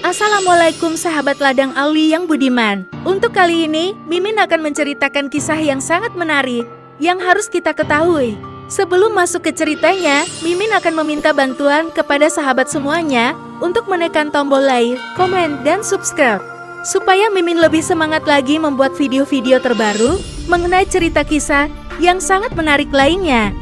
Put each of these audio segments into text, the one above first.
Assalamualaikum sahabat ladang Auli yang budiman. Untuk kali ini, Mimin akan menceritakan kisah yang sangat menarik yang harus kita ketahui. Sebelum masuk ke ceritanya, Mimin akan meminta bantuan kepada sahabat semuanya untuk menekan tombol like, komen, dan subscribe. Supaya Mimin lebih semangat lagi membuat video-video terbaru mengenai cerita kisah yang sangat menarik lainnya.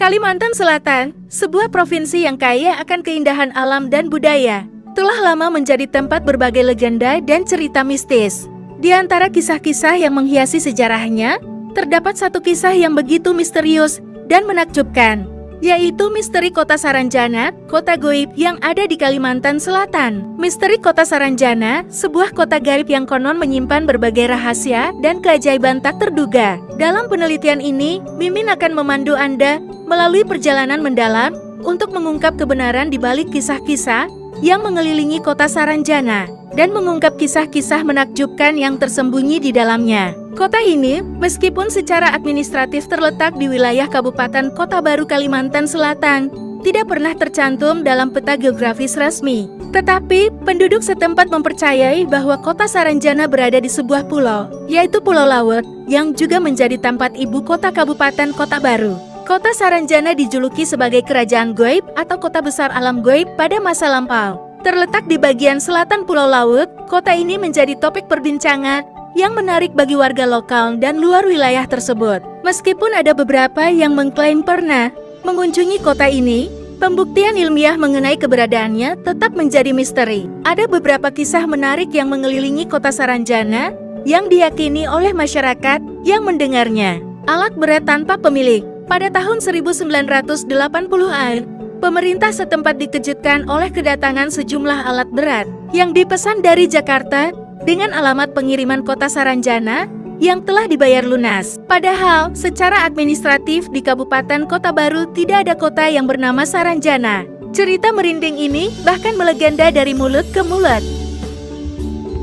Kalimantan Selatan, sebuah provinsi yang kaya akan keindahan alam dan budaya, telah lama menjadi tempat berbagai legenda dan cerita mistis. Di antara kisah-kisah yang menghiasi sejarahnya, terdapat satu kisah yang begitu misterius dan menakjubkan, yaitu misteri Kota Saranjana, kota gaib yang ada di Kalimantan Selatan. Misteri Kota Saranjana, sebuah kota gaib yang konon menyimpan berbagai rahasia dan keajaiban tak terduga. Dalam penelitian ini, Mimin akan memandu Anda melalui perjalanan mendalam untuk mengungkap kebenaran di balik kisah-kisah yang mengelilingi Kota Saranjana dan mengungkap kisah-kisah menakjubkan yang tersembunyi di dalamnya. Kota ini, meskipun secara administratif terletak di wilayah Kabupaten Kota Baru, Kalimantan Selatan, tidak pernah tercantum dalam peta geografis resmi. Tetapi, penduduk setempat mempercayai bahwa Kota Saranjana berada di sebuah pulau, yaitu Pulau Laut, yang juga menjadi tempat ibu kota Kabupaten Kota Baru. Kota Saranjana dijuluki sebagai kerajaan gaib atau kota besar alam gaib pada masa lampau. Terletak di bagian selatan Pulau Laut, kota ini menjadi topik perbincangan yang menarik bagi warga lokal dan luar wilayah tersebut. Meskipun ada beberapa yang mengklaim pernah mengunjungi kota ini, pembuktian ilmiah mengenai keberadaannya tetap menjadi misteri. Ada beberapa kisah menarik yang mengelilingi Kota Saranjana yang diyakini oleh masyarakat yang mendengarnya. Alat berat tanpa pemilik. Pada tahun 1980-an, pemerintah setempat dikejutkan oleh kedatangan sejumlah alat berat yang dipesan dari Jakarta dengan alamat pengiriman Kota Saranjana yang telah dibayar lunas. Padahal, secara administratif di Kabupaten Kota Baru tidak ada kota yang bernama Saranjana. Cerita merinding ini bahkan melegenda dari mulut ke mulut.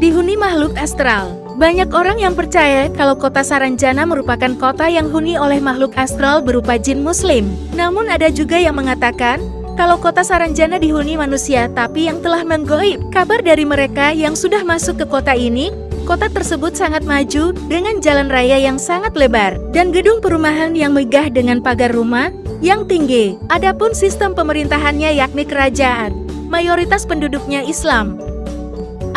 Dihuni makhluk astral. Banyak orang yang percaya kalau Kota Saranjana merupakan kota yang huni oleh makhluk astral berupa jin muslim. Namun ada juga yang mengatakan kalau Kota Saranjana dihuni manusia tapi yang telah menggaib. Kabar dari mereka yang sudah masuk ke kota ini, kota tersebut sangat maju dengan jalan raya yang sangat lebar dan gedung perumahan yang megah dengan pagar rumah yang tinggi. Adapun sistem pemerintahannya yakni kerajaan, mayoritas penduduknya Islam.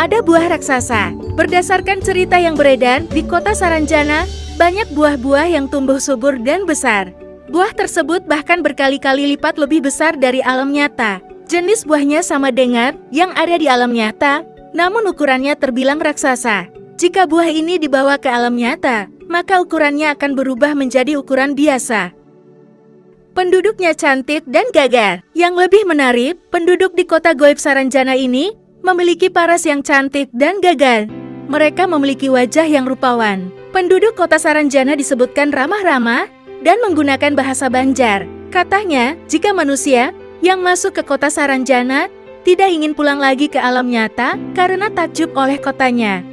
Ada buah raksasa. Berdasarkan cerita yang beredar di Kota Saranjana, banyak buah-buah yang tumbuh subur dan besar. Buah tersebut bahkan berkali-kali lipat lebih besar dari alam nyata. Jenis buahnya sama dengan yang ada di alam nyata, namun ukurannya terbilang raksasa. Jika buah ini dibawa ke alam nyata, maka ukurannya akan berubah menjadi ukuran biasa. Penduduknya cantik dan gagah. Yang lebih menarik, penduduk di kota gaib Saranjana ini memiliki paras yang cantik dan gagah. Mereka memiliki wajah yang rupawan. Penduduk Kota Saranjana disebutkan ramah-ramah dan menggunakan bahasa Banjar. Katanya, jika manusia yang masuk ke Kota Saranjana tidak ingin pulang lagi ke alam nyata karena takjub oleh kotanya.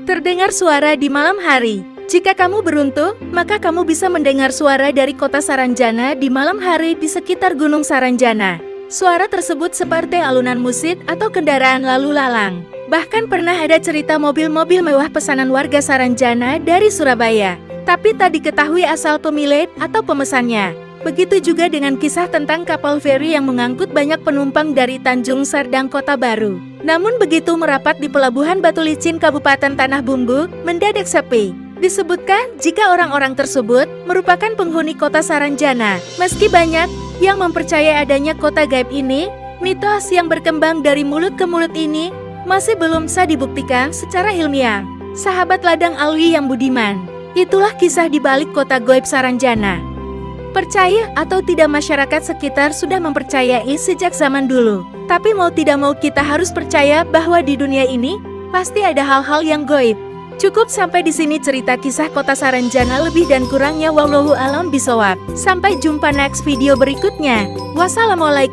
Terdengar suara di malam hari. Jika kamu beruntung, maka kamu bisa mendengar suara dari Kota Saranjana di malam hari di sekitar Gunung Saranjana. Suara tersebut seperti alunan musik atau kendaraan lalu lalang. Bahkan pernah ada cerita mobil-mobil mewah pesanan warga Saranjana dari Surabaya, tapi tak diketahui asal pemilik atau pemesannya. Begitu juga dengan kisah tentang kapal feri yang mengangkut banyak penumpang dari Tanjung Serdang Kota Baru. Namun begitu merapat di Pelabuhan Batu Licin Kabupaten Tanah Bumbu, mendadak sepi. Disebutkan jika orang-orang tersebut merupakan penghuni Kota Saranjana. Meski banyak yang mempercayai adanya kota gaib ini, mitos yang berkembang dari mulut ke mulut ini masih belum bisa dibuktikan secara ilmiah. Sahabat ladang Auli yang budiman, itulah kisah di balik kota gaib Saranjana. Percaya atau tidak, masyarakat sekitar sudah mempercayai sejak zaman dulu. Tapi mau tidak mau kita harus percaya bahwa di dunia ini pasti ada hal-hal yang gaib. Cukup sampai di sini cerita kisah Kota Saranjana, lebih dan kurangnya wallahu alam bisawab. Sampai jumpa next video berikutnya. Wassalamualaikum.